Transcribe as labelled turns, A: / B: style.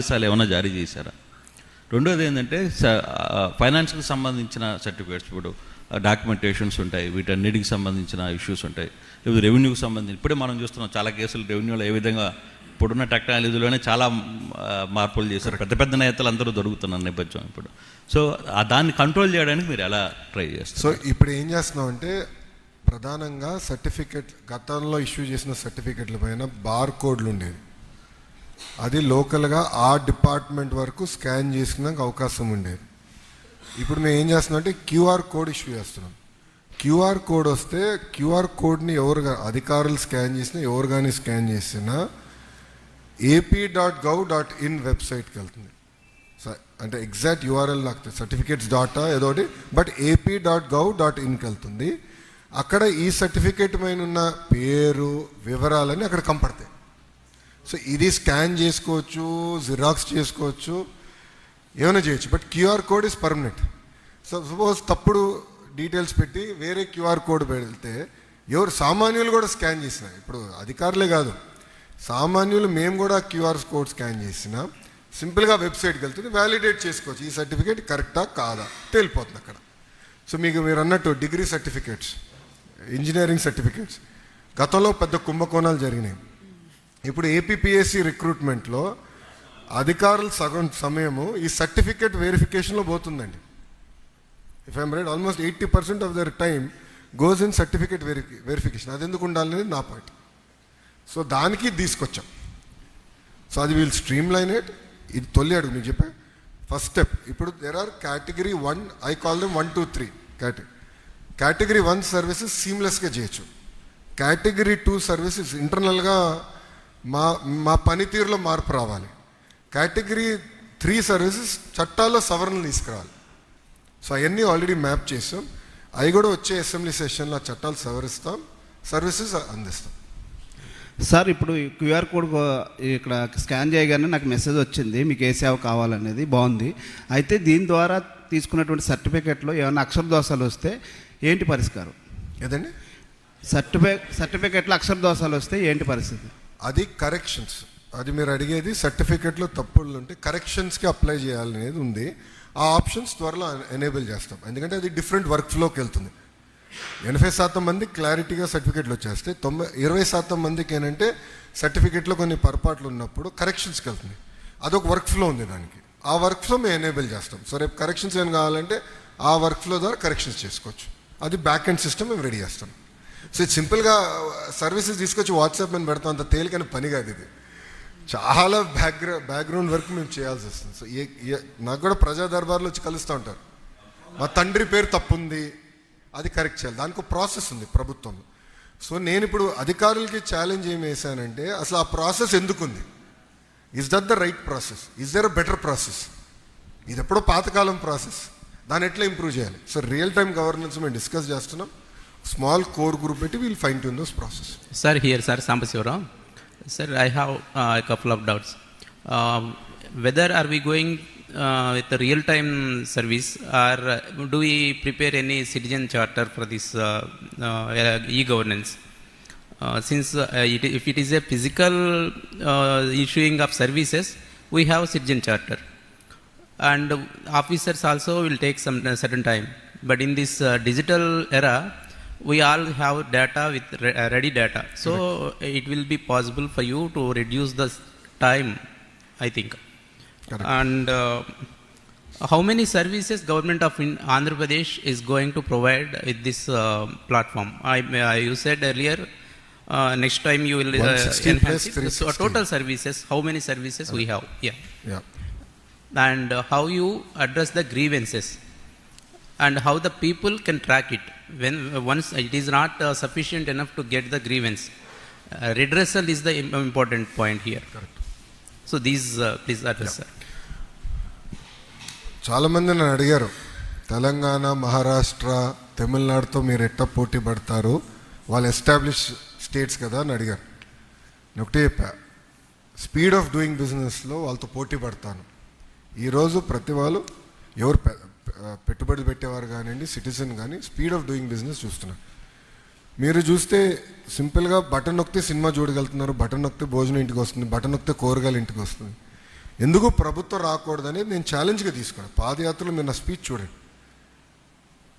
A: ఆదేశాలు ఏమైనా జారీ చేశారా? రెండోది ఏంటంటే ఫైనాన్స్కి సంబంధించిన సర్టిఫికేట్స్, ఇప్పుడు డాక్యుమెంటేషన్స్ ఉంటాయి, వీటన్నిటికి సంబంధించిన ఇష్యూస్ ఉంటాయి, లేదా రెవెన్యూకి సంబంధించి ఇప్పుడే మనం చూస్తున్నాం చాలా కేసులు రెవెన్యూలో ఏ విధంగా ఇప్పుడున్న టెక్నాలజీలోనే చాలా మార్పులు చేశారు, పెద్ద పెద్ద నేతలు అందరూ దొరుకుతున్నారు నేపథ్యం ఇప్పుడు. సో దాన్ని కంట్రోల్ చేయడానికి మీరు ఎలా ట్రై చేస్తారు?
B: సో ఇప్పుడు ఏం చేస్తున్నాం అంటే ప్రధానంగా సర్టిఫికెట్, గతంలో ఇష్యూ చేసిన సర్టిఫికెట్ల పైన బార్ కోడ్లు ఉండేవి, అది లోకల్గా ఆ డిపార్ట్మెంట్ వరకు స్కాన్ చేసుకున్నాక అవకాశం ఉండేది. ఇప్పుడు మేము ఏం చేస్తున్నాం అంటే క్యూఆర్ కోడ్ ఇష్యూ చేస్తున్నాం. క్యూఆర్ కోడ్ వస్తే క్యూఆర్ కోడ్ని అధికారులు స్కాన్ చేసినా, ఎవరు కానీ స్కాన్ చేసినా AP.gov.in వెబ్సైట్కి వెళ్తుంది. అంటే ఎగ్జాక్ట్ యూఆర్ఎల్ నాకు సర్టిఫికేట్స్ డాటా ఏదోటి, బట్ AP.gov.inకి వెళ్తుంది. అక్కడ ఈ సర్టిఫికేట్ పైన ఉన్న పేరు వివరాలని అక్కడ కంపడతాయి. సో ఇది స్కాన్ చేసుకోవచ్చు, జిరాక్స్ చేసుకోవచ్చు, ఏమైనా చేయొచ్చు, but QR code is permanent. So suppose తప్పుడు డీటెయిల్స్ పెట్టి వేరే క్యూఆర్ కోడ్ పెడితే ఎవరు సామాన్యులు కూడా స్కాన్ చేసిన, ఇప్పుడు అధికారులే కాదు సామాన్యులు మేము కూడా క్యూఆర్ కోడ్ స్కాన్ చేసిన సింపుల్గా వెబ్సైట్కి వెళ్తుంది, వ్యాలిడేట్ చేసుకోవచ్చు, ఈ సర్టిఫికేట్ కరెక్టా కాదా తేలిపోతుంది అక్కడ. సో మీరు అన్నట్టు డిగ్రీ సర్టిఫికేట్స్, ఇంజనీరింగ్ సర్టిఫికేట్స్ గతంలో పెద్ద కుంభకోణాలు జరిగినాయి. ఇప్పుడు APPSC రిక్రూట్మెంట్లో అధికారులు సగం సమయము ఈ సర్టిఫికేట్ వెరిఫికేషన్లో పోతుందండి. If I'm right, almost 80% of their time goes in certificate verification. అది ఎందుకు ఉండాలనేది నా పాయింట్. సో దానికి తీసుకొచ్చాం. సో అది వీల్ స్ట్రీమ్ లైన్ ఇట్. ఇది తొలి అడుగు మీకు చెప్పా, ఫస్ట్ స్టెప్. ఇప్పుడు there are category 1, I call them 1, 2, 3 category 1 services సీమ్లెస్గా చేయొచ్చు. కేటగిరీ 2 సర్వీసెస్ ఇంటర్నల్గా మా పనితీరులో మార్పు రావాలి. కేటగిరీ 3 సర్వీసెస్ చట్టాల్లో సవరణలు తీసుకురావాలి. సో అవన్నీ ఆల్రెడీ మ్యాప్ చేసాం. అవి కూడా వచ్చే అసెంబ్లీ సెషన్లో ఆ చట్టాలు సవరిస్తాం, సర్వీసెస్ అందిస్తాం.
C: సార్ ఇప్పుడు క్యూఆర్ కోడ్ ఇక్కడ స్కాన్ చేయగానే నాకు మెసేజ్ వచ్చింది, మీకు ఏ సేవ కావాలనేది బాగుంది. అయితే దీని ద్వారా తీసుకున్నటువంటి సర్టిఫికేట్లో ఏమైనా అక్షర దోషాలు వస్తే ఏంటి పరిష్కారం?
B: ఏదండి
C: సర్టిఫికేట్లో అక్షర దోషాలు వస్తే ఏంటి పరిస్థితి?
B: అది కరెక్షన్స్, అది మీరు అడిగేది సర్టిఫికేట్లో తప్పులు ఉంటే కరెక్షన్స్కి అప్లై చేయాలనేది ఉంది. ఆ ఆప్షన్స్ త్వరలో ఎనేబుల్ చేస్తాం, ఎందుకంటే అది డిఫరెంట్ వర్క్ ఫ్లోకి వెళ్తుంది. 80% మంది క్లారిటీగా సర్టిఫికేట్లు వచ్చేస్తే 20% మందికి ఏంటంటే సర్టిఫికేట్లో కొన్ని పొరపాట్లు ఉన్నప్పుడు కరెక్షన్స్కి వెళ్తుంది. అదొక వర్క్ ఫ్లో ఉంది దానికి, ఆ వర్క్ ఫ్లో మేము ఎనేబుల్ చేస్తాం. సో రేపు కరెక్షన్స్ ఏం కావాలంటే ఆ వర్క్ ఫ్లో ద్వారా కరెక్షన్స్ చేసుకోవచ్చు. అది బ్యాక్ ఎండ్ సిస్టమ్ మేము రెడీ చేస్తాం. సో ఇది సింపుల్గా సర్వీసెస్ తీసుకొచ్చి వాట్సాప్ మీద పెడతాం, అంత తేలికని పని కాదు. ఇది చాలా బ్యాక్గ్రౌండ్ వర్క్ మేము చేయాల్సి వస్తుంది. సో నాకు కూడా ప్రజా దర్బార్లో వచ్చి కలుస్తూ ఉంటారు, మా తండ్రి పేరు తప్పుంది, అది కరెక్ట్ చేయాలి, దానికి ప్రాసెస్ ఉంది ప్రభుత్వంలో. సో నేను ఇప్పుడు అధికారులకి ఛాలెంజ్ ఏం వేసానంటే అసలు ఆ ప్రాసెస్ ఎందుకుంది, is that the right process, is there a better process, ఇది ఎప్పుడో పాతకాలం ప్రాసెస్, దాన్ని ఎట్లా ఇంప్రూవ్ చేయాలి. సో రియల్ టైమ్ గవర్నెన్స్ మేము డిస్కస్ చేస్తున్నాం. స్మాల్ కోర్ గ్రూప్ పెట్టి will fine tune those process.
D: Sir, here, Sir Sambasivaram. Sir, I have a couple of doubts. Whether are we going with the real-time service, or do we prepare any citizen charter for this e-governance? Since if it is a physical issuing of services, we have citizen charter, and officers also will take some certain time. But in this digital era, we all have data with ready data, so it will be possible for you to reduce the time, I think.
B: Correct.
D: And how many services government of Andhra Pradesh is going to provide with this platform? You said earlier next time you will
B: 160
D: enhance
B: plus
D: it. So total services, how many services we have?
B: Yeah.
D: And how you address the grievances, and how the people can track it when once it is not sufficient enough to get the grievance. Redressal is the important point here.
B: Correct.
D: So these please address, sir.
B: చాలామంది నన్ను అడిగారు, తెలంగాణ, మహారాష్ట్ర, తమిళనాడుతో మీరు ఎట్లా పోటీ పడతారు, వాళ్ళు establish states కదా అని అడిగారు. నేను ఒకటే చెప్పా, స్పీడ్ ఆఫ్ డూయింగ్ బిజినెస్లో వాళ్ళతో పోటీ పడతాను. ఈరోజు ప్రతి వాళ్ళు ఎవరు పెట్టుబడులు పెట్టేవారు కానివ్వండి, సిటిజన్ కానీ స్పీడ్ ఆఫ్ డూయింగ్ బిజినెస్ చూస్తున్నారు. మీరు చూస్తే సింపుల్గా బటన్ నొక్కితే సినిమా చూడగలుగుతున్నారు, బటన్ నొక్కితే భోజనం ఇంటికి వస్తుంది, బటన్ నొక్కితే కూరగాయలు ఇంటికి వస్తుంది. ఎందుకు ప్రభుత్వం రాకూడదని నేను ఛాలెంజ్గా తీసుకున్నాను. పాదయాత్రలో మీరు నా స్పీచ్ చూడండి.